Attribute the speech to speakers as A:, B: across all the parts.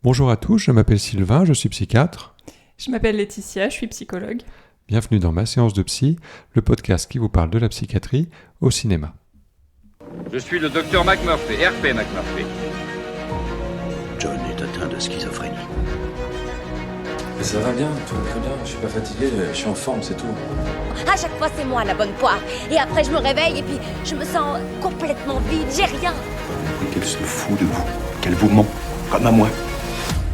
A: Bonjour à tous, je m'appelle Sylvain, je suis psychiatre.
B: Je m'appelle Laetitia, je suis psychologue.
A: Bienvenue dans Ma séance de psy, le podcast qui vous parle de la psychiatrie au cinéma.
C: Je suis le docteur McMurphy, RP McMurphy.
D: John est atteint de schizophrénie.
E: Mais ça va bien, tout va très bien, je suis pas fatigué, je suis en forme, c'est tout.
F: À chaque fois, c'est moi la bonne poire. Et après, je me réveille et puis je me sens complètement vide, j'ai rien.
D: Et qu'elle se fout de vous, qu'elle vous ment, comme à moi.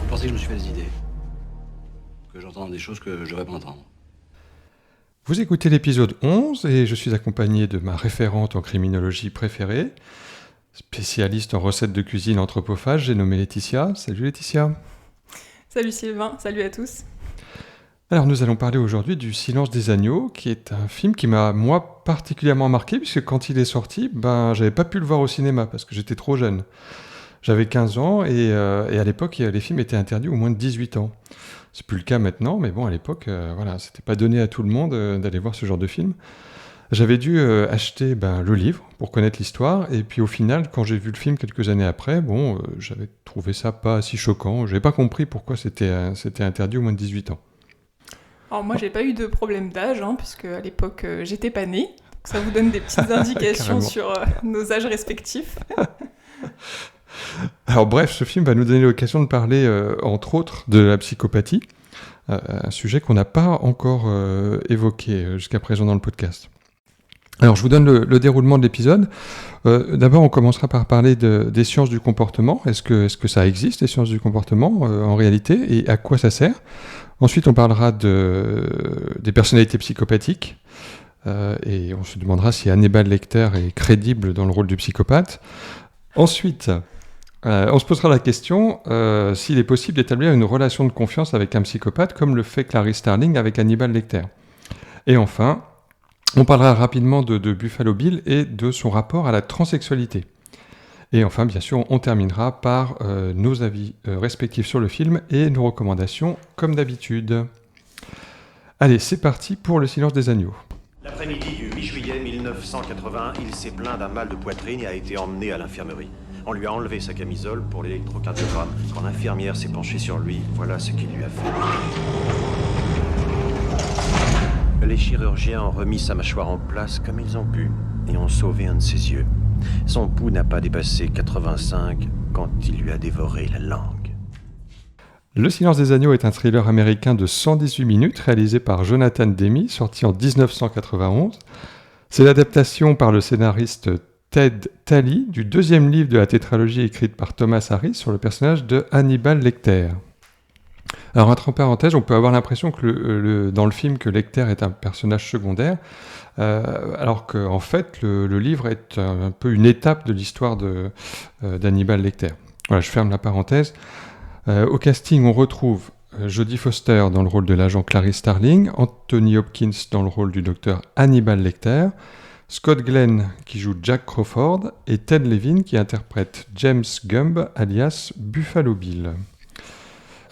G: Vous pensez que je me suis fait des idées? Que j'entends des choses que je devrais pas entendre?
A: Vous écoutez l'épisode 11 et je suis accompagné de ma référente en criminologie préférée, spécialiste en recettes de cuisine anthropophage, j'ai nommé Laetitia. Salut Laetitia.
B: Salut Sylvain, salut à tous.
A: Alors nous allons parler aujourd'hui du Silence des agneaux, qui est un film qui m'a, moi, particulièrement marqué, puisque quand il est sorti, j'avais pas pu le voir au cinéma, parce que j'étais trop jeune. J'avais 15 ans, et à l'époque, les films étaient interdits aux moins de 18 ans. C'est plus le cas maintenant, mais bon, à l'époque, c'était pas donné à tout le monde d'aller voir ce genre de film. J'avais dû acheter le livre pour connaître l'histoire, et puis au final, quand j'ai vu le film quelques années après, j'avais trouvé ça pas si choquant. J'avais pas compris pourquoi c'était interdit aux moins de 18 ans.
B: Alors moi, j'ai pas eu de problème d'âge, puisque à l'époque, j'étais pas née. Donc ça vous donne des petites indications sur nos âges respectifs.
A: Alors bref, ce film va nous donner l'occasion de parler, entre autres, de la psychopathie, un sujet qu'on n'a pas encore évoqué jusqu'à présent dans le podcast. Alors je vous donne le déroulement de l'épisode. D'abord, on commencera par parler des sciences du comportement. Est-ce que ça existe, les sciences du comportement, en réalité, et à quoi ça sert? Ensuite, on parlera des personnalités psychopathiques, et on se demandera si Hannibal Lecter est crédible dans le rôle du psychopathe. Ensuite, on se posera la question s'il est possible d'établir une relation de confiance avec un psychopathe, comme le fait Clarice Starling avec Hannibal Lecter. Et enfin, on parlera rapidement de Buffalo Bill et de son rapport à la transsexualité. Et enfin, bien sûr, on terminera par nos avis respectifs sur le film et nos recommandations, comme d'habitude. Allez, c'est parti pour Le Silence des agneaux.
H: L'après-midi du 8 juillet 1980, il s'est plaint d'un mal de poitrine et a été emmené à l'infirmerie. On lui a enlevé sa camisole pour l'électrocardiogramme. Quand l'infirmière s'est penchée sur lui, voilà ce qu'il lui a fait. Les chirurgiens ont remis sa mâchoire en place comme ils ont pu et ont sauvé un de ses yeux. Son pouls n'a pas dépassé 85 quand il lui a dévoré la langue.
A: Le Silence des agneaux est un thriller américain de 118 minutes réalisé par Jonathan Demme, sorti en 1991. C'est l'adaptation par le scénariste Ted Talley du deuxième livre de la tétralogie écrite par Thomas Harris sur le personnage de Hannibal Lecter. Alors, entre parenthèses, on peut avoir l'impression que dans le film que Lecter est un personnage secondaire, alors qu'en fait, le livre est un peu une étape de l'histoire d'Hannibal Lecter. Voilà, je ferme la parenthèse. Au casting, on retrouve Jodie Foster dans le rôle de l'agent Clarice Starling, Anthony Hopkins dans le rôle du docteur Hannibal Lecter, Scott Glenn qui joue Jack Crawford et Ted Levin qui interprète James Gumb alias Buffalo Bill.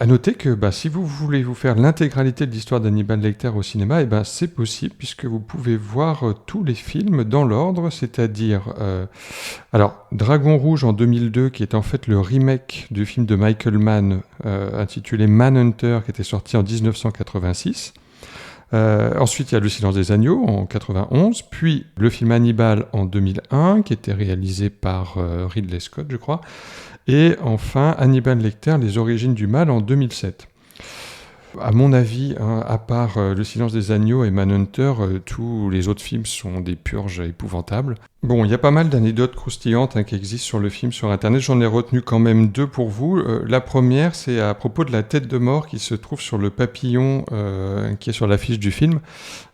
A: A noter que si vous voulez vous faire l'intégralité de l'histoire d'Hannibal Lecter au cinéma, c'est possible puisque vous pouvez voir tous les films dans l'ordre, c'est-à-dire Dragon Rouge en 2002 qui est en fait le remake du film de Michael Mann intitulé Manhunter qui était sorti en 1986. Ensuite, il y a Le Silence des agneaux en 91, puis le film Hannibal en 2001 qui était réalisé par Ridley Scott, je crois. Et enfin, Hannibal Lecter, Les origines du mal en 2007. À mon avis, à part Le Silence des agneaux et Manhunter, tous les autres films sont des purges épouvantables. Bon, il y a pas mal d'anecdotes croustillantes qui existent sur le film sur Internet. J'en ai retenu quand même deux pour vous. La première, c'est à propos de la tête de mort qui se trouve sur le papillon qui est sur l'affiche du film.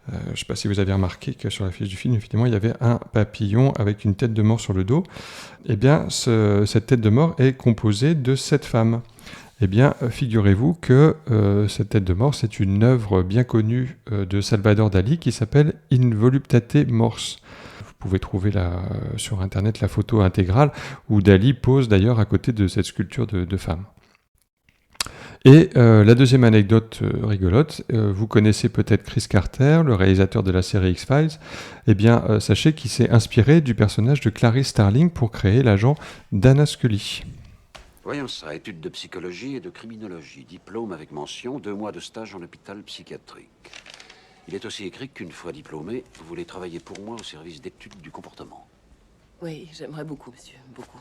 A: Je ne sais pas si vous avez remarqué que sur l'affiche du film, évidemment, il y avait un papillon avec une tête de mort sur le dos. Eh bien, cette tête de mort est composée de 7 femmes. Eh bien, figurez-vous que cette tête de mort, c'est une œuvre bien connue de Salvador Dali qui s'appelle In voluptate mors. Vous pouvez trouver sur Internet la photo intégrale où Dali pose d'ailleurs à côté de cette sculpture de femme. Et la deuxième anecdote rigolote, vous connaissez peut-être Chris Carter, le réalisateur de la série X-Files. Eh bien, sachez qu'il s'est inspiré du personnage de Clarice Starling pour créer l'agent Dana Scully.
G: Voyons ça, études de psychologie et de criminologie, diplôme avec mention, 2 mois de stage en hôpital psychiatrique. Il est aussi écrit qu'une fois diplômé, vous voulez travailler pour moi au service d'études du comportement.
I: Oui, j'aimerais beaucoup, monsieur, beaucoup.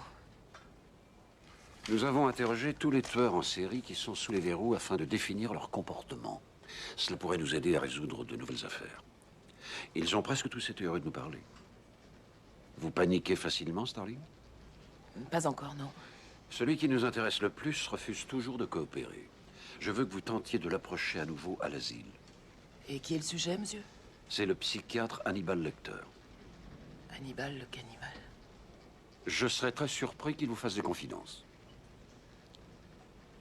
G: Nous avons interrogé tous les tueurs en série qui sont sous les verrous afin de définir leur comportement. Cela pourrait nous aider à résoudre de nouvelles affaires. Ils ont presque tous été heureux de nous parler. Vous paniquez facilement, Starling?
I: Pas encore, non.
G: Celui qui nous intéresse le plus refuse toujours de coopérer. Je veux que vous tentiez de l'approcher à nouveau à l'asile.
I: Et qui est le sujet, monsieur?
G: C'est le psychiatre Hannibal Lecter.
I: Hannibal le cannibale.
G: Je serais très surpris qu'il vous fasse des confidences.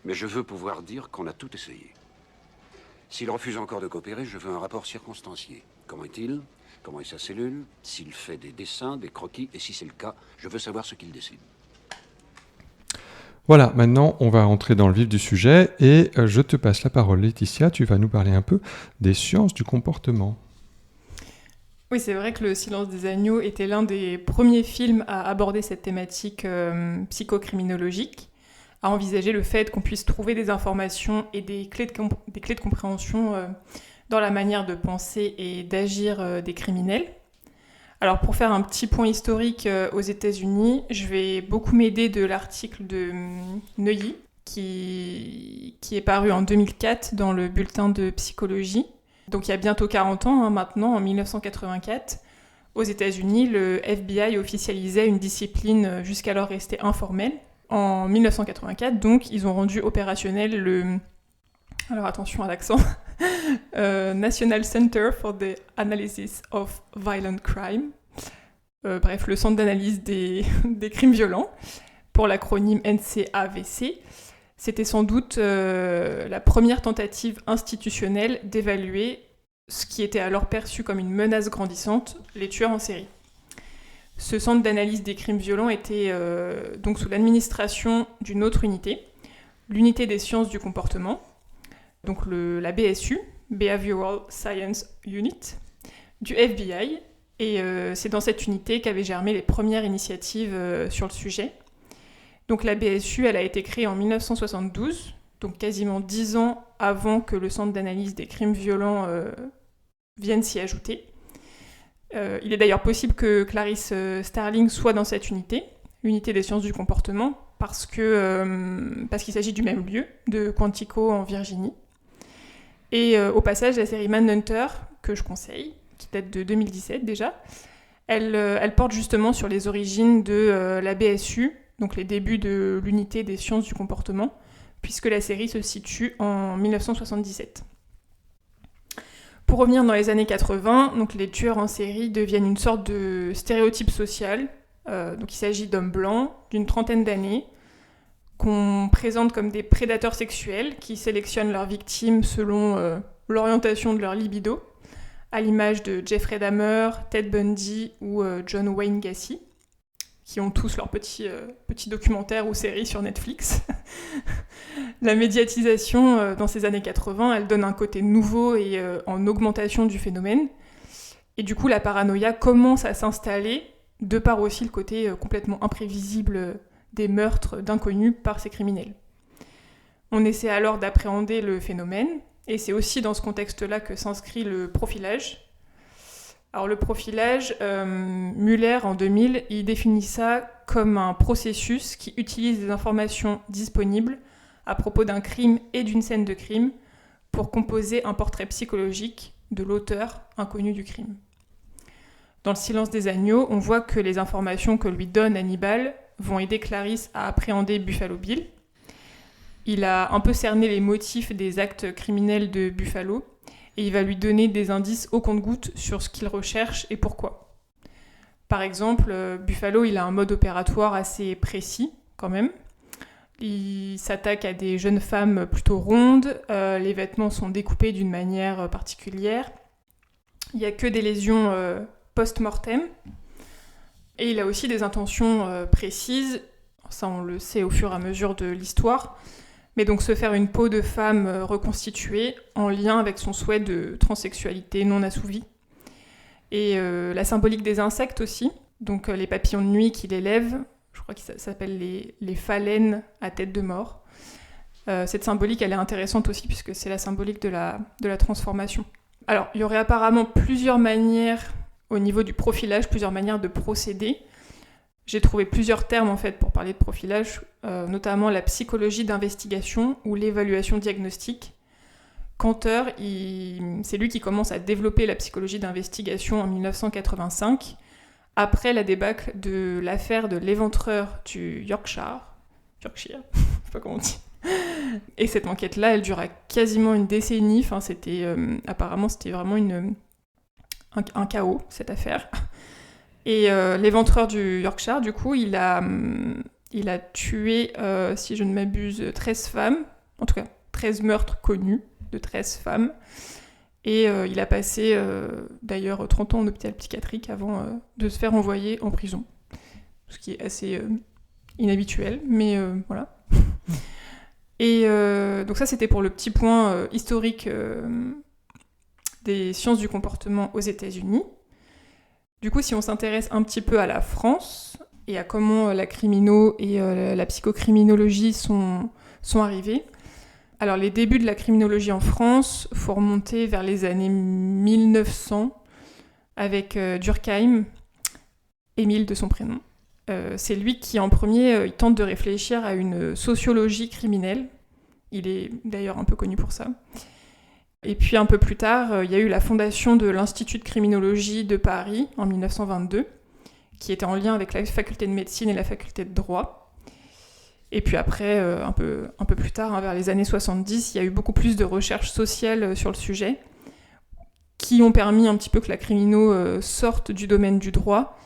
G: Mais je veux pouvoir dire qu'on a tout essayé. S'il refuse encore de coopérer, je veux un rapport circonstancié. Comment est-il? Comment est sa cellule? S'il fait des dessins, des croquis, et si c'est le cas, je veux savoir ce qu'il décide.
A: Voilà, maintenant on va entrer dans le vif du sujet et je te passe la parole, Laetitia. Tu vas nous parler un peu des sciences du comportement.
B: Oui, c'est vrai que Le Silence des agneaux était l'un des premiers films à aborder cette thématique psychocriminologique, à envisager le fait qu'on puisse trouver des informations et des clés de compréhension dans la manière de penser et d'agir des criminels. Alors pour faire un petit point historique aux États-Unis, je vais beaucoup m'aider de l'article de Neuilly qui est paru en 2004 dans le bulletin de psychologie. Donc il y a bientôt 40 ans maintenant, en 1984, aux États-Unis, le FBI officialisait une discipline jusqu'alors restée informelle. En 1984, donc, ils ont rendu opérationnel le... Alors attention à l'accent. National Center for the Analysis of Violent Crime. Bref, le centre d'analyse des crimes violents, pour l'acronyme NCAVC. C'était sans doute la première tentative institutionnelle d'évaluer ce qui était alors perçu comme une menace grandissante, les tueurs en série. Ce centre d'analyse des crimes violents était donc sous l'administration d'une autre unité, l'unité des sciences du comportement, donc la BSU, Behavioral Science Unit, du FBI, et c'est dans cette unité qu'avaient germé les premières initiatives sur le sujet. Donc la BSU, elle a été créée en 1972, donc quasiment 10 ans avant que le centre d'analyse des crimes violents vienne s'y ajouter. Il est d'ailleurs possible que Clarice Starling soit dans cette unité, l'unité des sciences du comportement, parce qu'il s'agit du même lieu, de Quantico en Virginie. Et au passage, la série Manhunter, que je conseille, qui date de 2017 déjà, elle porte justement sur les origines de la BSU, donc les débuts de l'unité des sciences du comportement, puisque la série se situe en 1977. Pour revenir dans les années 80, donc les tueurs en série deviennent une sorte de stéréotype social. Donc il s'agit d'hommes blancs d'une trentaine d'années qu'on présente comme des prédateurs sexuels qui sélectionnent leurs victimes selon l'orientation de leur libido, à l'image de Jeffrey Dahmer, Ted Bundy ou John Wayne Gacy, qui ont tous leur petit documentaire ou série sur Netflix. La médiatisation dans ces années 80, elle donne un côté nouveau et en augmentation du phénomène. Et du coup, la paranoïa commence à s'installer, de par aussi le côté complètement imprévisible des meurtres d'inconnus par ces criminels. On essaie alors d'appréhender le phénomène, et c'est aussi dans ce contexte-là que s'inscrit le profilage. Alors le profilage, Muller en 2000, il définit ça comme un processus qui utilise des informations disponibles à propos d'un crime et d'une scène de crime pour composer un portrait psychologique de l'auteur inconnu du crime. Dans Le Silence des agneaux, on voit que les informations que lui donne Hannibal vont aider Clarice à appréhender Buffalo Bill. Il a un peu cerné les motifs des actes criminels de Buffalo, et il va lui donner des indices au compte-gouttes sur ce qu'il recherche et pourquoi. Par exemple, Buffalo, il a un mode opératoire assez précis, quand même. Il s'attaque à des jeunes femmes plutôt rondes, les vêtements sont découpés d'une manière particulière, il n'y a que des lésions post-mortem, et il a aussi des intentions précises, ça on le sait au fur et à mesure de l'histoire, mais donc se faire une peau de femme reconstituée en lien avec son souhait de transsexualité non assouvie. Et la symbolique des insectes aussi, donc les papillons de nuit qu'il élève, je crois que ça s'appelle les phalènes à tête de mort. Cette symbolique, elle est intéressante aussi puisque c'est la symbolique de la transformation. Alors, il y aurait apparemment plusieurs manières, au niveau du profilage, plusieurs manières de procéder. J'ai trouvé plusieurs termes en fait pour parler de profilage, notamment la psychologie d'investigation ou l'évaluation diagnostique. Cantor, c'est lui qui commence à développer la psychologie d'investigation en 1985, après la débâcle de l'affaire de l'éventreur du Yorkshire, je sais pas comment on dit. Et cette enquête-là, elle dura quasiment une décennie. Enfin, apparemment, c'était vraiment un chaos, cette affaire. Et l'éventreur du Yorkshire, du coup, il a tué, si je ne m'abuse, 13 femmes, en tout cas 13 meurtres connus de 13 femmes. Et il a passé d'ailleurs 30 ans en hôpital psychiatrique avant de se faire envoyer en prison. Ce qui est assez inhabituel, mais voilà. Et donc ça, c'était pour le petit point historique des sciences du comportement aux États-Unis. Du coup, si on s'intéresse un petit peu à la France et à comment la crimino et la psychocriminologie sont arrivés, alors les débuts de la criminologie en France, faut remonter vers les années 1900 avec Durkheim, Émile de son prénom. C'est lui qui, en premier, il tente de réfléchir à une sociologie criminelle. Il est d'ailleurs un peu connu pour ça. Et puis un peu plus tard, il y a eu la fondation de l'Institut de criminologie de Paris en 1922, qui était en lien avec la faculté de médecine et la faculté de droit. Et puis après, un peu plus tard, vers les années 70, il y a eu beaucoup plus de recherches sociales sur le sujet, qui ont permis un petit peu que la crimino sorte du domaine du droit.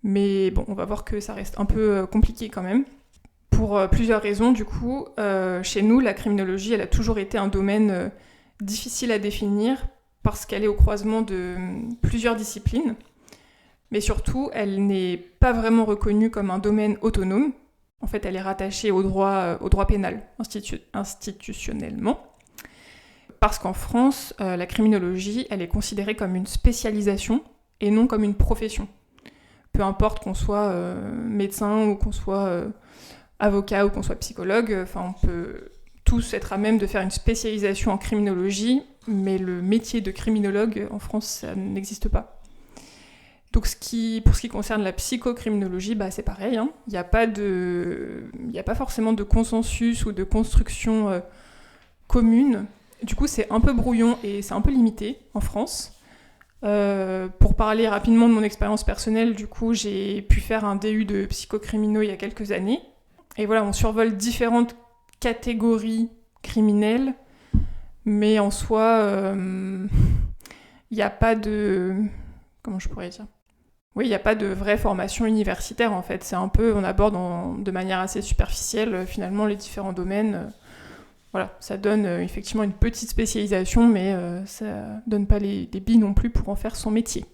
B: Mais bon, on va voir que ça reste un peu compliqué quand même. Pour plusieurs raisons, du coup, chez nous, la criminologie, elle a toujours été un domaine difficile à définir parce qu'elle est au croisement de plusieurs disciplines. Mais surtout, elle n'est pas vraiment reconnue comme un domaine autonome. En fait, elle est rattachée au droit pénal, institutionnellement. Parce qu'en France, la criminologie, elle est considérée comme une spécialisation et non comme une profession. Peu importe qu'on soit médecin ou qu'on soit avocat ou qu'on soit psychologue, on peut tous être à même de faire une spécialisation en criminologie, mais le métier de criminologue en France, ça n'existe pas. Donc pour ce qui concerne la psychocriminologie, c'est pareil, hein. Il n'y a pas forcément de consensus ou de construction commune. Du coup, c'est un peu brouillon et c'est un peu limité en France. Pour parler rapidement de mon expérience personnelle, du coup, j'ai pu faire un DU de psychocriminaux il y a quelques années. Et voilà, on survole différentes catégories criminelles, mais en soi, il n'y a pas de... Comment je pourrais dire ? Oui, il n'y a pas de vraie formation universitaire, en fait. C'est un peu, on aborde de manière assez superficielle, finalement, les différents domaines. Voilà, ça donne effectivement une petite spécialisation, mais ça donne pas des billes non plus pour en faire son métier.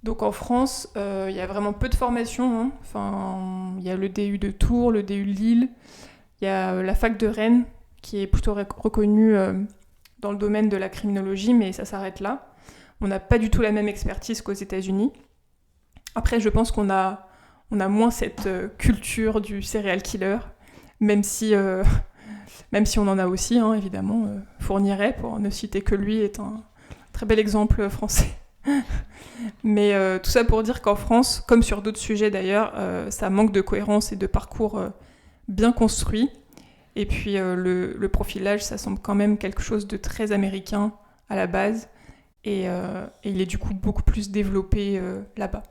B: Donc en France, il y a vraiment peu de formations. Hein. Enfin, il y a le DU de Tours, le DU de Lille, il y a la fac de Rennes, qui est plutôt reconnue dans le domaine de la criminologie, mais ça s'arrête là. On n'a pas du tout la même expertise qu'aux États-Unis. Après, je pense qu'on a moins cette culture du serial killer, même si on en a aussi, hein, évidemment. Fourniret, pour ne citer que lui, est un très bel exemple français. Mais tout ça pour dire qu'en France, comme sur d'autres sujets d'ailleurs, ça manque de cohérence et de parcours bien construit. Et puis le profilage, ça semble quand même quelque chose de très américain à la base. Et il est du coup beaucoup plus développé là-bas.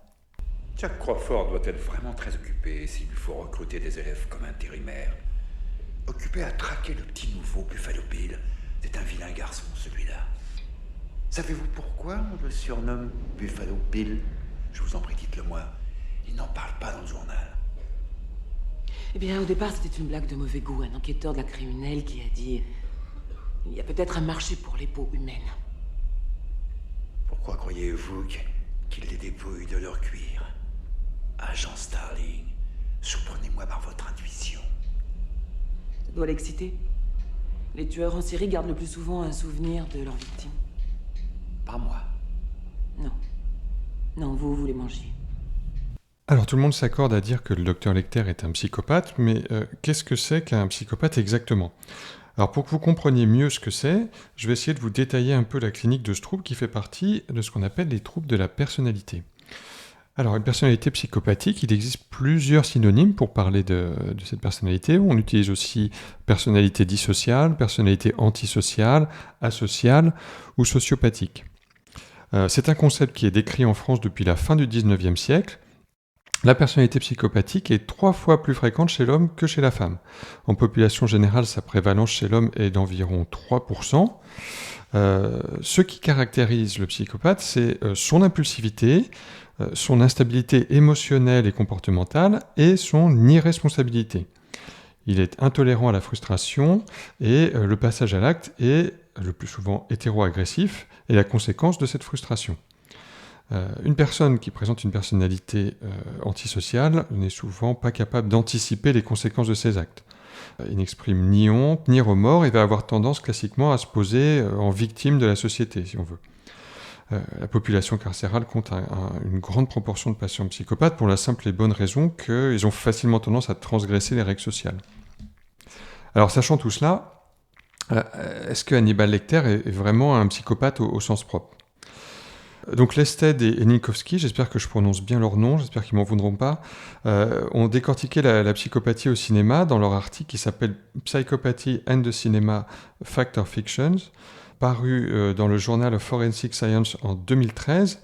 D: Jack Crawford doit être vraiment très occupé s'il lui faut recruter des élèves comme intérimaire. Occupé à traquer le petit nouveau Buffalo Bill. C'est un vilain garçon, celui-là. Savez-vous pourquoi on le surnomme Buffalo Bill? Je vous en prie, dites-le moi. Il n'en parle pas dans le journal.
I: Eh bien, au départ, c'était une blague de mauvais goût. Un enquêteur de la criminelle qui a dit... Il y a peut-être un marché pour les peaux humaines.
D: Pourquoi croyez-vous qu'il les dépouille de leur cuir? Agent Starling, surprenez-moi par votre intuition.
I: Ça doit l'exciter. Les tueurs en série gardent le plus souvent un souvenir de leur victime.
D: Pas moi.
I: Non. Non, vous les mangez.
A: Alors tout le monde s'accorde à dire que le docteur Lecter est un psychopathe, mais qu'est-ce que c'est qu'un psychopathe exactement ? Alors pour que vous compreniez mieux ce que c'est, je vais essayer de vous détailler un peu la clinique de ce trouble qui fait partie de ce qu'on appelle les troubles de la personnalité. Alors une personnalité psychopathique, il existe plusieurs synonymes pour parler de cette personnalité. On utilise aussi personnalité dissociale, personnalité antisociale, asociale ou sociopathique. C'est un concept qui est décrit en France depuis la fin du 19e siècle. La personnalité psychopathique est 3 fois plus fréquente chez l'homme que chez la femme. En population générale, sa prévalence chez l'homme est d'environ 3%. Ce qui caractérise le psychopathe, c'est son impulsivité, son instabilité émotionnelle et comportementale et son irresponsabilité. Il est intolérant à la frustration et le passage à l'acte est le plus souvent hétéro-agressif et la conséquence de cette frustration. Une personne qui présente une personnalité antisociale n'est souvent pas capable d'anticiper les conséquences de ses actes. Il n'exprime ni honte, ni remords et va avoir tendance classiquement à se poser en victime de la société, si on veut. La population carcérale compte une grande proportion de patients psychopathes pour la simple et bonne raison qu'ils ont facilement tendance à transgresser les règles sociales. Alors, sachant tout cela, est-ce que Hannibal Lecter est vraiment un psychopathe au sens propre ? Donc Lested et Ninkowski, j'espère que je prononce bien leur nom, j'espère qu'ils m'en voudront pas, ont décortiqué la psychopathie au cinéma dans leur article qui s'appelle Psychopathy and the Cinema Fact or Fictions, paru dans le Journal of Forensic Science en 2013.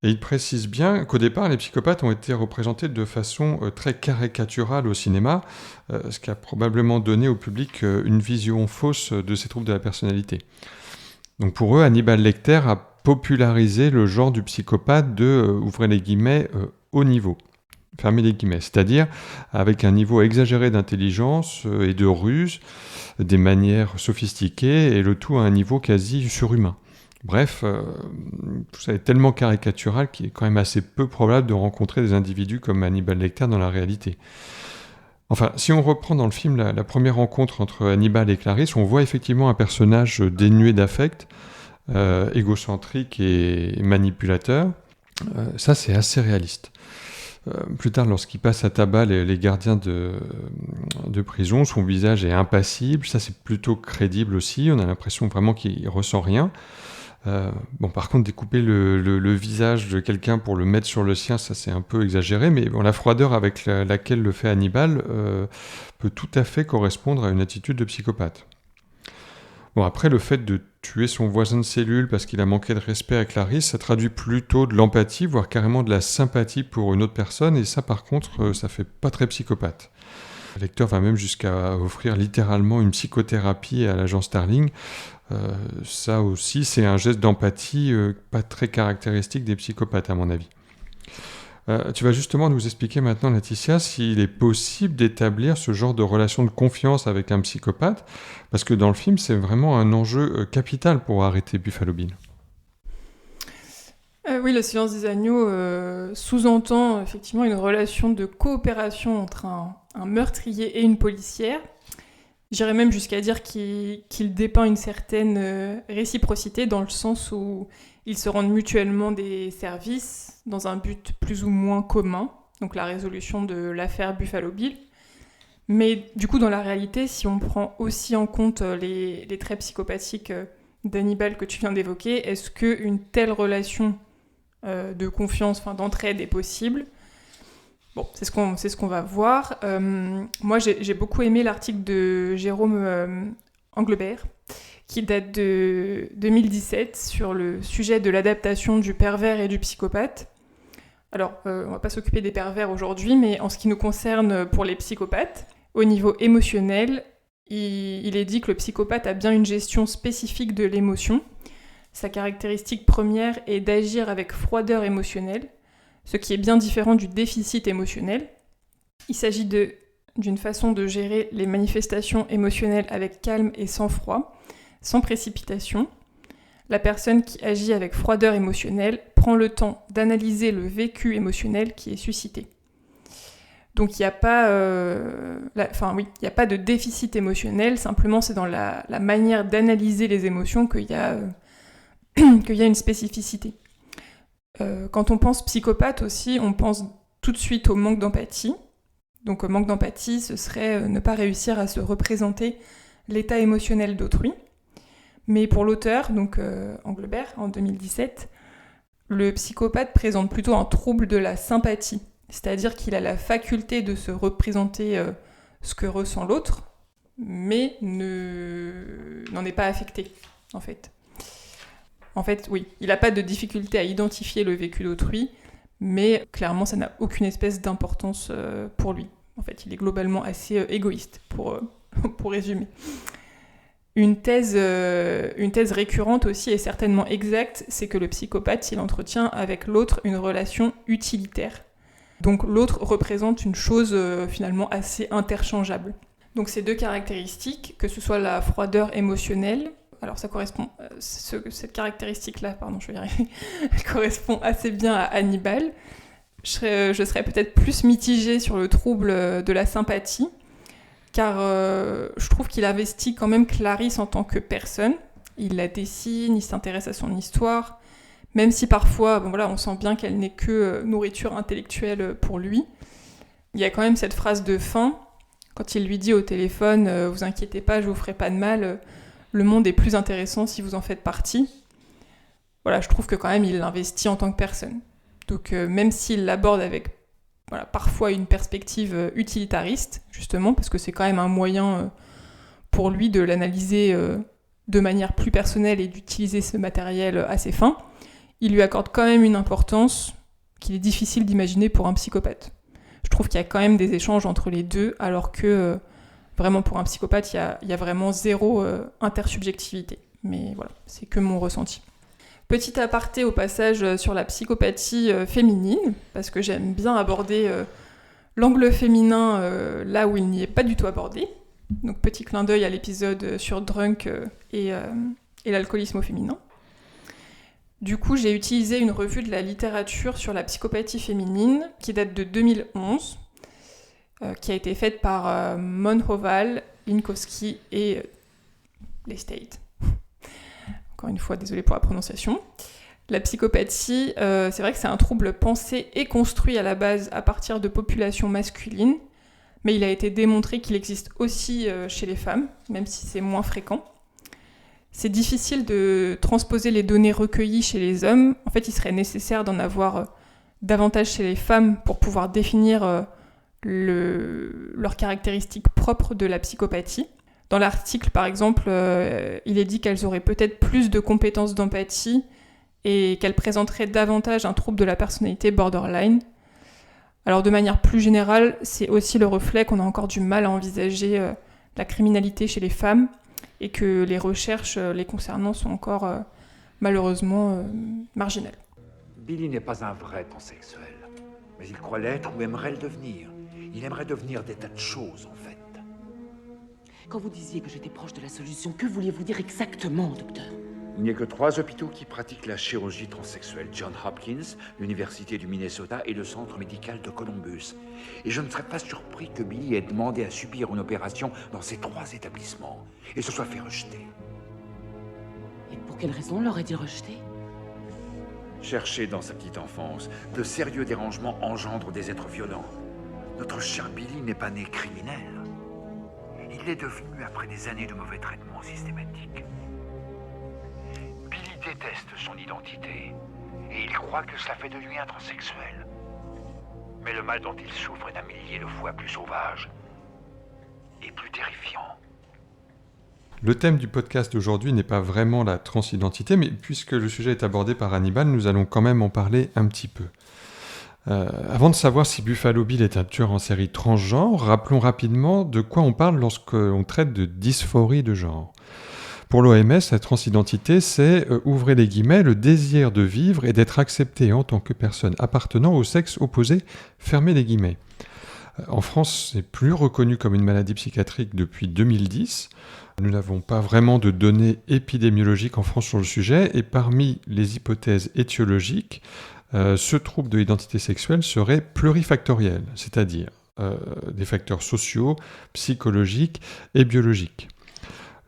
A: Et ils précisent bien qu'au départ, les psychopathes ont été représentés de façon très caricaturale au cinéma, ce qui a probablement donné au public une vision fausse de ces troubles de la personnalité. Donc pour eux, Hannibal Lecter a popularisé le genre du psychopathe de, ouvrez les guillemets, haut niveau, fermez les guillemets, c'est-à-dire avec un niveau exagéré d'intelligence et de ruse, des manières sophistiquées et le tout à un niveau quasi surhumain. Bref, tout ça est tellement caricatural qu'il est quand même assez peu probable de rencontrer des individus comme Hannibal Lecter dans la réalité. Enfin, si on reprend dans le film la première rencontre entre Hannibal et Clarisse, on voit effectivement un personnage dénué d'affect, égocentrique et manipulateur. Ça, c'est assez réaliste. Plus tard, lorsqu'il passe à tabac les gardiens de prison, son visage est impassible. Ça, c'est plutôt crédible aussi. On a l'impression vraiment qu'il ressent rien. Par contre, découper le visage de quelqu'un pour le mettre sur le sien, ça c'est un peu exagéré, mais bon, la froideur avec laquelle le fait Hannibal peut tout à fait correspondre à une attitude de psychopathe. Bon, après, le fait de tuer son voisin de cellule parce qu'il a manqué de respect à Clarisse, ça traduit plutôt de l'empathie, voire carrément de la sympathie pour une autre personne, et ça, par contre, ça fait pas très psychopathe. Le lecteur va même jusqu'à offrir littéralement une psychothérapie à l'agent Starling. Ça aussi, c'est un geste d'empathie pas très caractéristique des psychopathes, à mon avis. Tu vas justement nous expliquer maintenant, Laetitia, s'il est possible d'établir ce genre de relation de confiance avec un psychopathe, parce que dans le film, c'est vraiment un enjeu capital pour arrêter Buffalo Bill.
B: Oui, Le Silence des agneaux sous-entend effectivement une relation de coopération entre un meurtrier et une policière. J'irais même jusqu'à dire qu'il dépeint une certaine réciprocité dans le sens où ils se rendent mutuellement des services dans un but plus ou moins commun, donc la résolution de l'affaire Buffalo Bill. Mais du coup, dans la réalité, si on prend aussi en compte les traits psychopathiques d'Hannibal que tu viens d'évoquer, est-ce qu'une telle relation de confiance, d'entraide est possible ? Bon, c'est ce qu'on va voir. Moi, j'ai beaucoup aimé l'article de Jérôme Englebert, qui date de 2017, sur le sujet de l'adaptation du pervers et du psychopathe. Alors, on va pas s'occuper des pervers aujourd'hui, mais en ce qui nous concerne pour les psychopathes, au niveau émotionnel, il est dit que le psychopathe a bien une gestion spécifique de l'émotion. Sa caractéristique première est d'agir avec froideur émotionnelle, ce qui est bien différent du déficit émotionnel. Il s'agit d'une façon de gérer les manifestations émotionnelles avec calme et sang-froid, sans précipitation. La personne qui agit avec froideur émotionnelle prend le temps d'analyser le vécu émotionnel qui est suscité. Donc il n'y a pas, il n'y a pas de déficit émotionnel, simplement c'est dans la manière d'analyser les émotions qu'il y a une spécificité. Quand on pense psychopathe aussi, on pense tout de suite au manque d'empathie. Donc manque d'empathie, ce serait ne pas réussir à se représenter l'état émotionnel d'autrui. Mais pour l'auteur, donc Englebert, en 2017, le psychopathe présente plutôt un trouble de la sympathie. C'est-à-dire qu'il a la faculté de se représenter ce que ressent l'autre, mais n'en est pas affecté, en fait. En fait, oui, il n'a pas de difficulté à identifier le vécu d'autrui, mais clairement, ça n'a aucune espèce d'importance pour lui. En fait, il est globalement assez égoïste, pour résumer. Une thèse récurrente aussi et certainement exacte, c'est que le psychopathe, il entretient avec l'autre une relation utilitaire. Donc l'autre représente une chose finalement assez interchangeable. Donc ces deux caractéristiques, que ce soit la froideur émotionnelle, alors ça correspond, cette caractéristique-là, je vais y arriver, elle correspond assez bien à Hannibal. Je serais peut-être plus mitigée sur le trouble de la sympathie, car je trouve qu'il investit quand même Clarisse en tant que personne. Il la dessine, il s'intéresse à son histoire, même si parfois, on sent bien qu'elle n'est que nourriture intellectuelle pour lui. Il y a quand même cette phrase de fin, quand il lui dit au téléphone « Vous inquiétez pas, je vous ferai pas de mal, le monde est plus intéressant si vous en faites partie ». Voilà, je trouve que quand même il l'investit en tant que personne. Donc même s'il l'aborde avec parfois une perspective utilitariste, justement, parce que c'est quand même un moyen pour lui de l'analyser de manière plus personnelle et d'utiliser ce matériel à ses fins, il lui accorde quand même une importance qu'il est difficile d'imaginer pour un psychopathe. Je trouve qu'il y a quand même des échanges entre les deux, alors que vraiment pour un psychopathe, il y a vraiment zéro intersubjectivité. Mais voilà, c'est que mon ressenti. Petit aparté au passage sur la psychopathie féminine, parce que j'aime bien aborder l'angle féminin là où il n'y est pas du tout abordé. Donc petit clin d'œil à l'épisode sur Drunk et l'alcoolisme au féminin. Du coup, j'ai utilisé une revue de la littérature sur la psychopathie féminine qui date de 2011, qui a été faite par Monhoval, Linkowski et Lestate. Encore une fois, désolée pour la prononciation. La psychopathie, c'est vrai que c'est un trouble pensé et construit à la base à partir de populations masculines, mais il a été démontré qu'il existe aussi chez les femmes, même si c'est moins fréquent. C'est difficile de transposer les données recueillies chez les hommes. En fait, il serait nécessaire d'en avoir davantage chez les femmes pour pouvoir définir leurs caractéristiques propres de la psychopathie. Dans l'article, par exemple, il est dit qu'elles auraient peut-être plus de compétences d'empathie et qu'elles présenteraient davantage un trouble de la personnalité borderline. Alors, de manière plus générale, c'est aussi le reflet qu'on a encore du mal à envisager la criminalité chez les femmes et que les recherches les concernant sont encore malheureusement marginales.
D: Billy n'est pas un vrai transsexuel, mais il croit l'être ou aimerait le devenir. Il aimerait devenir des tas de choses, en fait.
I: Quand vous disiez que j'étais proche de la solution, que vouliez-vous dire exactement, docteur ?
D: Il n'y a que 3 hôpitaux qui pratiquent la chirurgie transsexuelle. Johns Hopkins, l'Université du Minnesota et le Centre médical de Columbus. Et je ne serais pas surpris que Billy ait demandé à subir une opération dans ces 3 établissements et se soit fait rejeter.
I: Et pour quelle raison l'aurait-il rejeté ?
D: Cherché dans sa petite enfance, de sérieux dérangements engendrent des êtres violents. Notre cher Billy n'est pas né criminel. Il l'est devenu après des années de mauvais traitements systématiques. Billy déteste son identité et il croit que cela fait de lui un transsexuel. Mais le mal dont il souffre est un millier de fois plus sauvage et plus terrifiant.
A: Le thème du podcast d'aujourd'hui n'est pas vraiment la transidentité, mais puisque le sujet est abordé par Hannibal, nous allons quand même en parler un petit peu. Avant de savoir si Buffalo Bill est un tueur en série transgenre, rappelons rapidement de quoi on parle lorsqu'on traite de dysphorie de genre. Pour l'OMS, la transidentité, c'est, ouvrez les guillemets, le désir de vivre et d'être accepté en tant que personne appartenant au sexe opposé, fermez les guillemets. En France, c'est plus reconnu comme une maladie psychiatrique depuis 2010. Nous n'avons pas vraiment de données épidémiologiques en France sur le sujet, et parmi les hypothèses étiologiques, ce trouble de l'identité sexuelle serait plurifactoriel, c'est-à-dire des facteurs sociaux, psychologiques et biologiques.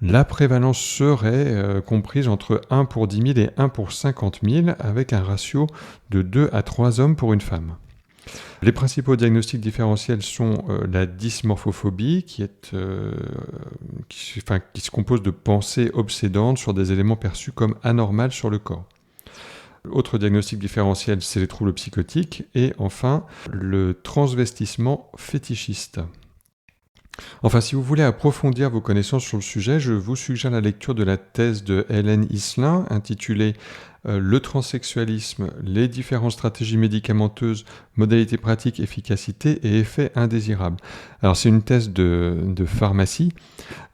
A: La prévalence serait comprise entre 1 pour 10 000 et 1 pour 50 000, avec un ratio de 2 à 3 hommes pour une femme. Les principaux diagnostics différentiels sont la dysmorphophobie, qui se compose de pensées obsédantes sur des éléments perçus comme anormaux sur le corps. Autre diagnostic différentiel, c'est les troubles psychotiques. Et enfin, le transvestissement fétichiste. Enfin, si vous voulez approfondir vos connaissances sur le sujet, je vous suggère la lecture de la thèse de Hélène Islin, intitulée « Le transsexualisme, les différentes stratégies médicamenteuses, modalités pratiques, efficacité et effets indésirables ». Alors, c'est une thèse de pharmacie,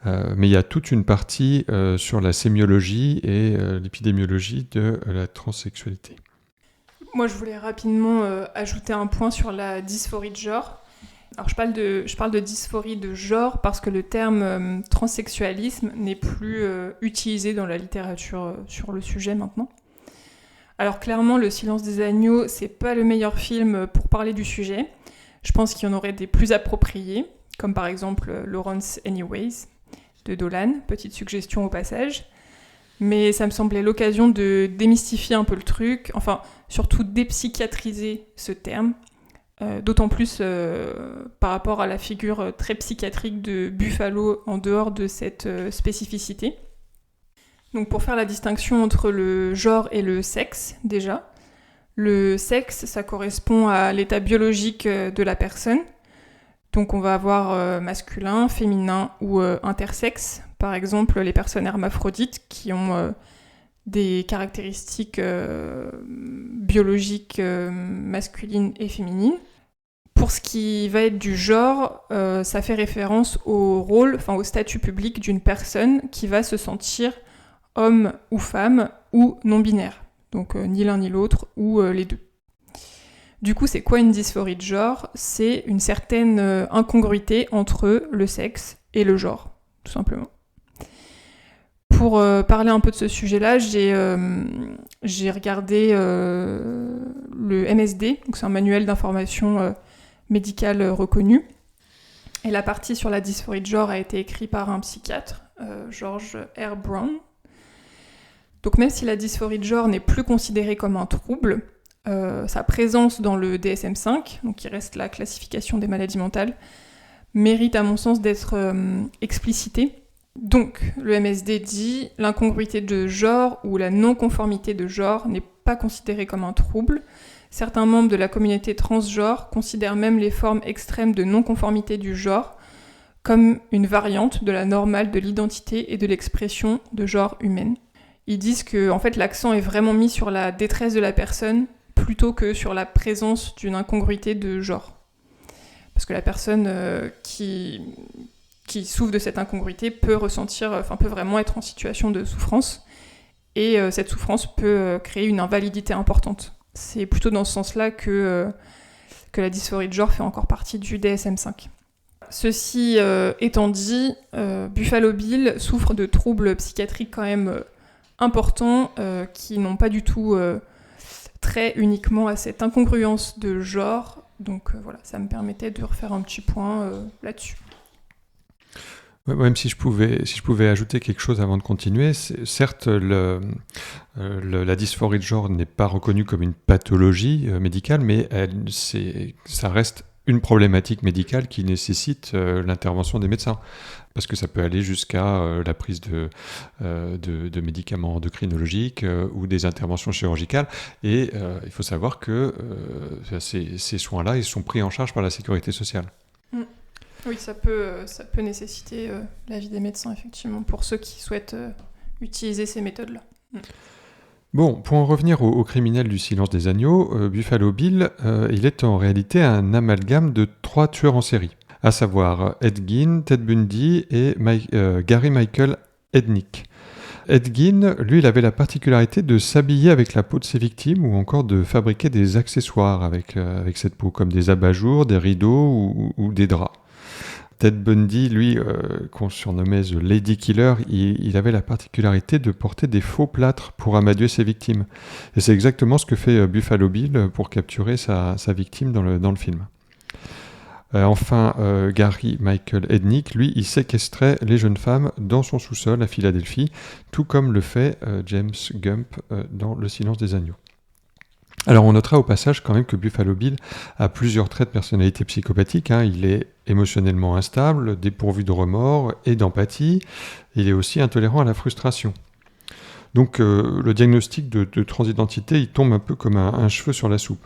A: mais il y a toute une partie sur la sémiologie et l'épidémiologie de la transsexualité.
B: Moi, je voulais rapidement ajouter un point sur la dysphorie de genre. Alors, je parle de dysphorie de genre parce que le terme transsexualisme n'est plus utilisé dans la littérature sur le sujet maintenant. Alors clairement, Le Silence des agneaux, c'est pas le meilleur film pour parler du sujet. Je pense qu'il y en aurait des plus appropriés, comme par exemple Lawrence Anyways de Dolan, petite suggestion au passage. Mais ça me semblait l'occasion de démystifier un peu le truc, enfin surtout dépsychiatriser ce terme. D'autant plus par rapport à la figure très psychiatrique de Buffalo en dehors de cette spécificité. Donc pour faire la distinction entre le genre et le sexe, déjà, le sexe, ça correspond à l'état biologique de la personne. Donc on va avoir masculin, féminin ou intersexe. Par exemple, les personnes hermaphrodites qui ont des caractéristiques biologiques masculines et féminines. Pour ce qui va être du genre, ça fait référence au rôle, au statut public d'une personne qui va se sentir homme ou femme ou non-binaire. Donc ni l'un ni l'autre ou les deux. Du coup, c'est quoi une dysphorie de genre ? C'est une certaine incongruité entre le sexe et le genre, tout simplement. Pour parler un peu de ce sujet-là, j'ai regardé le MSD, donc c'est un manuel d'information médicale reconnu. Et la partie sur la dysphorie de genre a été écrite par un psychiatre, George R. Brown. Donc même si la dysphorie de genre n'est plus considérée comme un trouble, sa présence dans le DSM-5, donc qui reste la classification des maladies mentales, mérite à mon sens d'être explicitée. Donc le MSD dit « L'incongruité de genre ou la non-conformité de genre n'est pas considérée comme un trouble. Certains membres de la communauté transgenre considèrent même les formes extrêmes de non-conformité du genre comme une variante de la normale de l'identité et de l'expression de genre humaine. » Ils disent que en fait, l'accent est vraiment mis sur la détresse de la personne plutôt que sur la présence d'une incongruité de genre. Parce que la personne qui souffre de cette incongruité peut peut vraiment être en situation de souffrance. Et cette souffrance peut créer une invalidité importante. C'est plutôt dans ce sens-là que la dysphorie de genre fait encore partie du DSM-5. Ceci étant dit, Buffalo Bill souffre de troubles psychiatriques quand même importants qui n'ont pas du tout trait uniquement à cette incongruence de genre. Donc voilà, ça me permettait de refaire un petit point là-dessus.
A: Même si je pouvais ajouter quelque chose avant de continuer, certes, la dysphorie de genre n'est pas reconnue comme une pathologie médicale, mais ça reste une problématique médicale qui nécessite l'intervention des médecins. Parce que ça peut aller jusqu'à la prise de médicaments endocrinologiques ou des interventions chirurgicales. Et il faut savoir que ces soins-là, ils sont pris en charge par la sécurité sociale.
B: Oui, ça peut nécessiter l'avis des médecins, effectivement, pour ceux qui souhaitent utiliser ces méthodes-là.
A: Bon, pour en revenir au criminel du Silence des agneaux, Buffalo Bill, il est en réalité un amalgame de 3 tueurs en série, à savoir Ed Gein, Ted Bundy et Gary Michael Ednick. Ed Gein, lui, il avait la particularité de s'habiller avec la peau de ses victimes ou encore de fabriquer des accessoires avec cette peau, comme des abat-jours, des rideaux ou des draps. Ted Bundy, lui, qu'on surnommait The Lady Killer, il avait la particularité de porter des faux plâtres pour amadouer ses victimes. Et c'est exactement ce que fait Buffalo Bill pour capturer sa victime dans le film. Enfin, Gary Michael Ednick, lui, il séquestrait les jeunes femmes dans son sous-sol à Philadelphie, tout comme le fait James Gump dans Le Silence des agneaux. Alors on notera au passage quand même que Buffalo Bill a plusieurs traits de personnalité psychopathique. Il est émotionnellement instable, dépourvu de remords et d'empathie. Il est aussi intolérant à la frustration. Donc le diagnostic de transidentité, il tombe un peu comme un cheveu sur la soupe.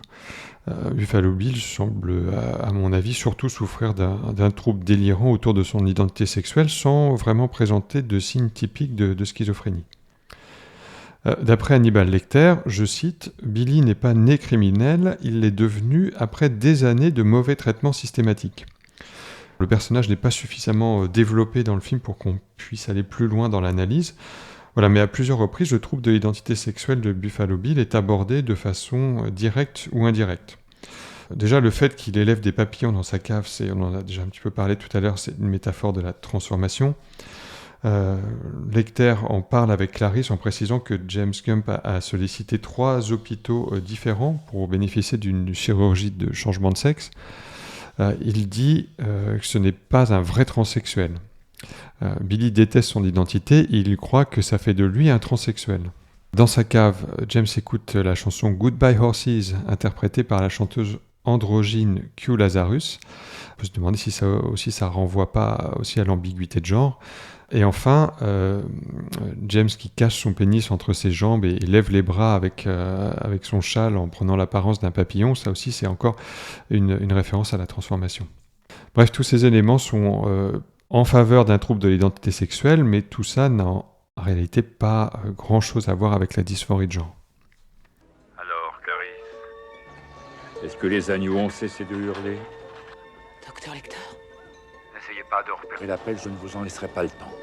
A: Buffalo Bill semble, à mon avis, surtout souffrir d'un trouble délirant autour de son identité sexuelle sans vraiment présenter de signes typiques de schizophrénie. D'après Hannibal Lecter, je cite, « Billy n'est pas né criminel, il l'est devenu après des années de mauvais traitements systématiques. » Le personnage n'est pas suffisamment développé dans le film pour qu'on puisse aller plus loin dans l'analyse. Voilà, mais à plusieurs reprises, le trouble de l'identité sexuelle de Buffalo Bill est abordé de façon directe ou indirecte. Déjà, le fait qu'il élève des papillons dans sa cave, on en a déjà un petit peu parlé tout à l'heure, c'est une métaphore de la transformation. Lecter en parle avec Clarisse en précisant que James Gump a sollicité 3 hôpitaux différents pour bénéficier d'une chirurgie de changement de sexe. Il dit que ce n'est pas un vrai transsexuel. Billy déteste son identité et il croit que ça fait de lui un transsexuel. Dans sa cave, James écoute la chanson Goodbye Horses, interprétée par la chanteuse androgyne Q Lazarus. On peut se demander si ça renvoie pas aussi à l'ambiguïté de genre. Et enfin, James qui cache son pénis entre ses jambes et lève les bras avec son châle en prenant l'apparence d'un papillon, ça aussi c'est encore une référence à la transformation. Bref, tous ces éléments sont en faveur d'un trouble de l'identité sexuelle, mais tout ça n'a en réalité pas grand-chose à voir avec la dysphorie de genre.
D: Alors, Clarisse, est-ce que les agneaux ont cessé de hurler?
I: Docteur Lecter?
D: N'essayez pas de repérer l'appel, je ne vous en laisserai pas le temps.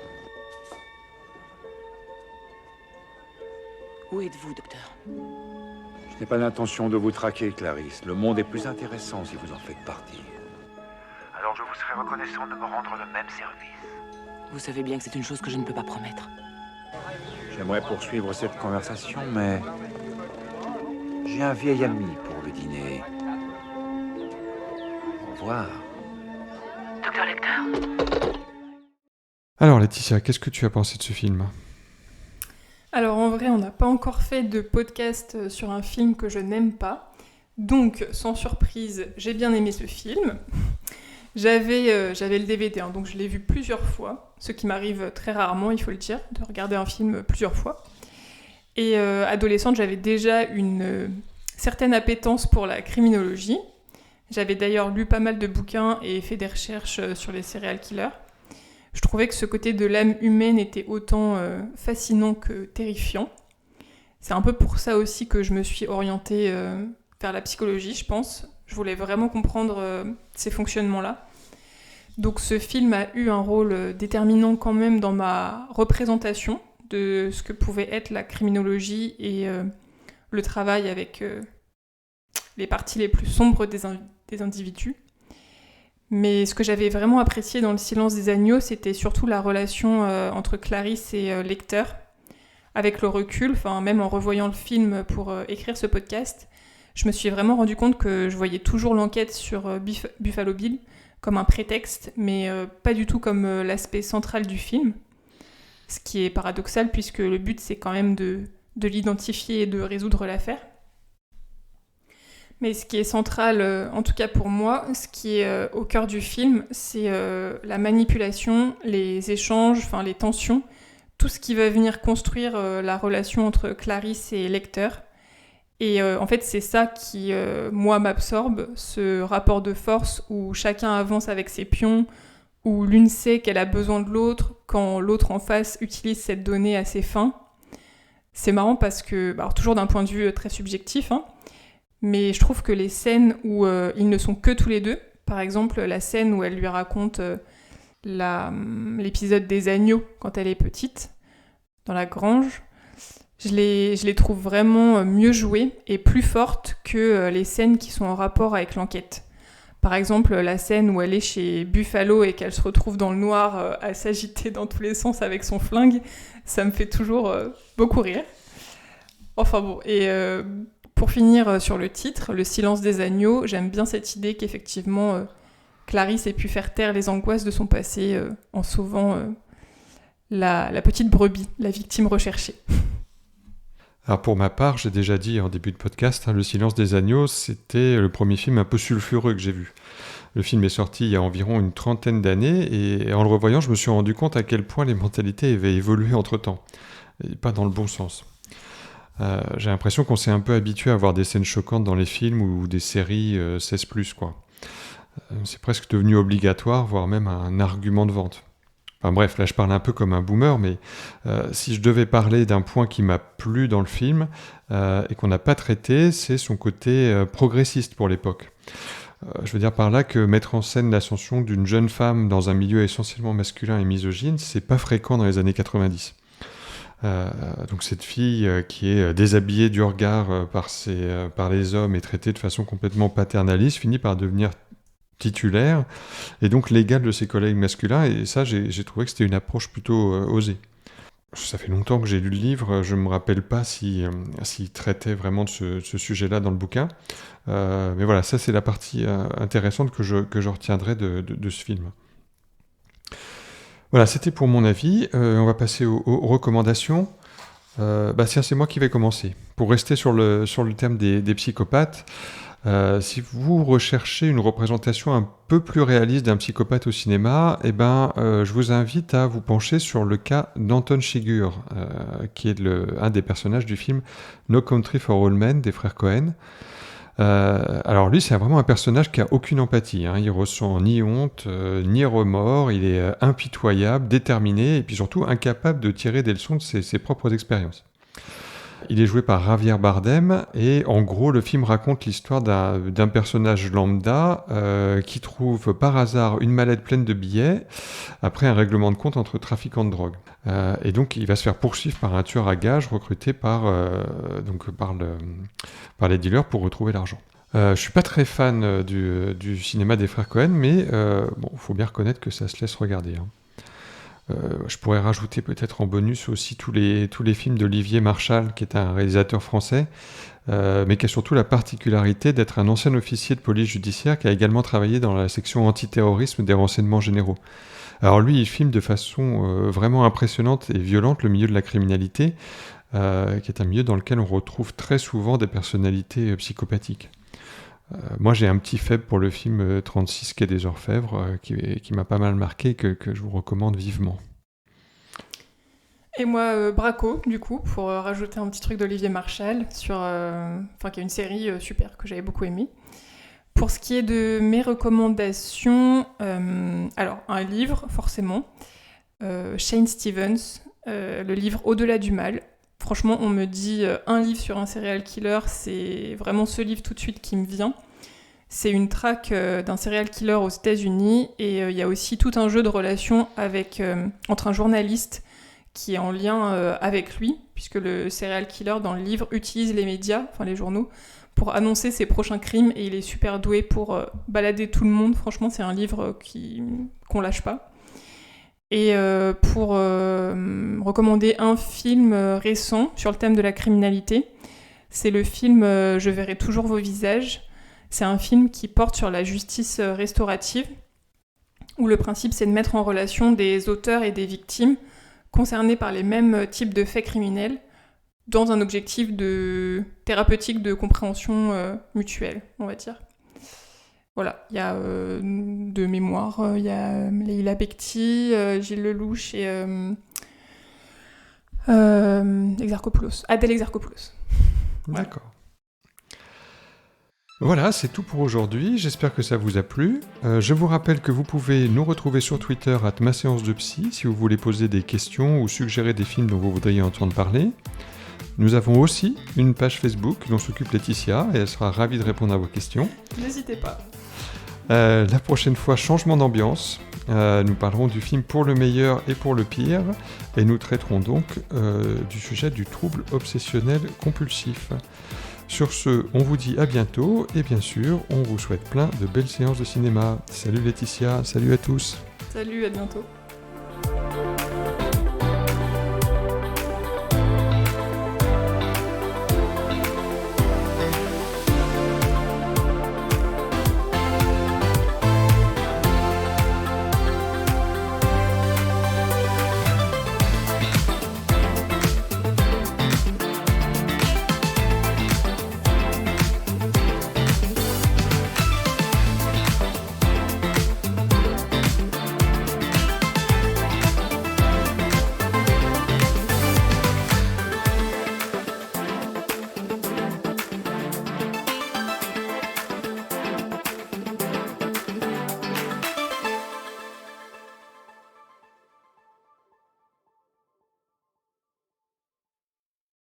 I: Où êtes-vous, docteur?
D: Je n'ai pas l'intention de vous traquer, Clarisse. Le monde est plus intéressant si vous en faites partie. Alors je vous serais reconnaissant de me rendre le même service.
I: Vous savez bien que c'est une chose que je ne peux pas promettre.
D: J'aimerais poursuivre cette conversation, mais j'ai un vieil ami pour le dîner. Au revoir.
I: Docteur Lecter?
A: Alors Laetitia, qu'est-ce que tu as pensé de ce film ?
B: Alors en vrai, on n'a pas encore fait de podcast sur un film que je n'aime pas. Donc, sans surprise, j'ai bien aimé ce film. J'avais le DVD, donc je l'ai vu plusieurs fois, ce qui m'arrive très rarement, il faut le dire, de regarder un film plusieurs fois. Et adolescente, j'avais déjà une certaine appétence pour la criminologie. J'avais d'ailleurs lu pas mal de bouquins et fait des recherches sur les serial killers. Je trouvais que ce côté de l'âme humaine était autant fascinant que terrifiant. C'est un peu pour ça aussi que je me suis orientée vers la psychologie, je pense. Je voulais vraiment comprendre ces fonctionnements-là. Donc ce film a eu un rôle déterminant quand même dans ma représentation de ce que pouvait être la criminologie et le travail avec les parties les plus sombres des individus. Mais ce que j'avais vraiment apprécié dans Le Silence des agneaux, c'était surtout la relation entre Clarisse et Lecter. Avec le recul, même en revoyant le film pour écrire ce podcast, je me suis vraiment rendu compte que je voyais toujours l'enquête sur Buffalo Bill comme un prétexte, mais pas du tout comme l'aspect central du film. Ce qui est paradoxal puisque le but c'est quand même de l'identifier et de résoudre l'affaire. Mais ce qui est central, en tout cas pour moi, ce qui est au cœur du film, c'est la manipulation, les échanges, les tensions, tout ce qui va venir construire la relation entre Clarisse et Lecter. Et en fait, c'est ça qui, moi, m'absorbe, ce rapport de force où chacun avance avec ses pions, où l'une sait qu'elle a besoin de l'autre, quand l'autre en face utilise cette donnée à ses fins. C'est marrant parce que, alors toujours d'un point de vue très subjectif, mais je trouve que les scènes où ils ne sont que tous les deux, par exemple la scène où elle lui raconte l'épisode des agneaux quand elle est petite, dans la grange, je les trouve vraiment mieux jouées et plus fortes que les scènes qui sont en rapport avec l'enquête. Par exemple, la scène où elle est chez Buffalo et qu'elle se retrouve dans le noir à s'agiter dans tous les sens avec son flingue, ça me fait toujours beaucoup rire. Enfin bon, et pour finir sur le titre, Le Silence des agneaux, j'aime bien cette idée qu'effectivement Clarisse ait pu faire taire les angoisses de son passé en sauvant la petite brebis, la victime recherchée.
A: Alors pour ma part, j'ai déjà dit en début de podcast, Le Silence des agneaux, c'était le premier film un peu sulfureux que j'ai vu. Le film est sorti il y a environ une 30aine d'années, et en le revoyant, je me suis rendu compte à quel point les mentalités avaient évolué entre-temps, et pas dans le bon sens. J'ai l'impression qu'on s'est un peu habitué à voir des scènes choquantes dans les films ou des séries 16+, quoi. C'est presque devenu obligatoire, voire même un argument de vente. Enfin bref, là je parle un peu comme un boomer, mais si je devais parler d'un point qui m'a plu dans le film et qu'on n'a pas traité, c'est son côté progressiste pour l'époque. Je veux dire par là que mettre en scène l'ascension d'une jeune femme dans un milieu essentiellement masculin et misogyne, c'est pas fréquent dans les années 90. Donc cette fille qui est déshabillée du regard par les hommes et traitée de façon complètement paternaliste finit par devenir titulaire et donc l'égale de ses collègues masculins, et ça j'ai trouvé que c'était une approche plutôt osée. Ça fait longtemps que j'ai lu le livre, je ne me rappelle pas s'il traitait vraiment de ce sujet-là dans le bouquin, mais voilà, ça c'est la partie intéressante que je retiendrai de ce film. Voilà, c'était pour mon avis. On va passer aux recommandations. Tiens, c'est moi qui vais commencer. Pour rester sur le thème des psychopathes, si vous recherchez une représentation un peu plus réaliste d'un psychopathe au cinéma, je vous invite à vous pencher sur le cas d'Anton Chigurh, qui est un des personnages du film No Country for Old Men des frères Cohen. Alors lui, c'est vraiment un personnage qui a aucune empathie, hein. Il ressent ni honte, ni remords, il est impitoyable, déterminé, et puis surtout incapable de tirer des leçons de ses propres expériences. Il est joué par Javier Bardem, et en gros, le film raconte l'histoire d'un personnage lambda qui trouve par hasard une mallette pleine de billets après un règlement de compte entre trafiquants de drogue. Et donc, il va se faire poursuivre par un tueur à gages recruté par les dealers pour retrouver l'argent. Je suis pas très fan du cinéma des frères Cohen, mais faut bien reconnaître que ça se laisse regarder, hein. Je pourrais rajouter peut-être en bonus aussi tous les films d'Olivier Marchal, qui est un réalisateur français, mais qui a surtout la particularité d'être un ancien officier de police judiciaire qui a également travaillé dans la section antiterrorisme des renseignements généraux. Alors lui, il filme de façon vraiment impressionnante et violente le milieu de la criminalité, qui est un milieu dans lequel on retrouve très souvent des personnalités psychopathiques. Moi, j'ai un petit faible pour le film 36 Quai des Orfèvres, qui m'a pas mal marqué, que je vous recommande vivement.
B: Et moi, Braco, du coup, pour rajouter un petit truc d'Olivier Marchal, qui est une série super que j'avais beaucoup aimée. Pour ce qui est de mes recommandations, alors un livre, forcément, Shane Stevens, le livre Au-delà du mal. Franchement, on me dit un livre sur un serial killer, c'est vraiment ce livre tout de suite qui me vient. C'est une traque d'un serial killer aux États-Unis, et il y a aussi tout un jeu de relations entre un journaliste qui est en lien avec lui, puisque le serial killer dans le livre utilise les médias, enfin les journaux, pour annoncer ses prochains crimes, et il est super doué pour balader tout le monde. Franchement, c'est un livre qu'on lâche pas. Et pour recommander un film récent sur le thème de la criminalité, c'est le film Je verrai toujours vos visages. C'est un film qui porte sur la justice restaurative, où le principe c'est de mettre en relation des auteurs et des victimes concernés par les mêmes types de faits criminels dans un objectif thérapeutique de compréhension mutuelle, on va dire. Voilà, il y a de mémoire, il y a Leila Bekti, Gilles Lelouch et Adèle Exarchopoulos.
A: D'accord. Voilà, c'est tout pour aujourd'hui. J'espère que ça vous a plu. Je vous rappelle que vous pouvez nous retrouver sur Twitter @maséancedepsy si vous voulez poser des questions ou suggérer des films dont vous voudriez entendre parler. Nous avons aussi une page Facebook dont s'occupe Laetitia, et elle sera ravie de répondre à vos questions.
B: N'hésitez pas.
A: La prochaine fois, changement d'ambiance. Nous parlerons du film pour le meilleur et pour le pire, et nous traiterons donc du sujet du trouble obsessionnel compulsif. Sur ce, on vous dit à bientôt, et bien sûr, on vous souhaite plein de belles séances de cinéma. Salut Laetitia, salut à tous.
B: Salut, à bientôt.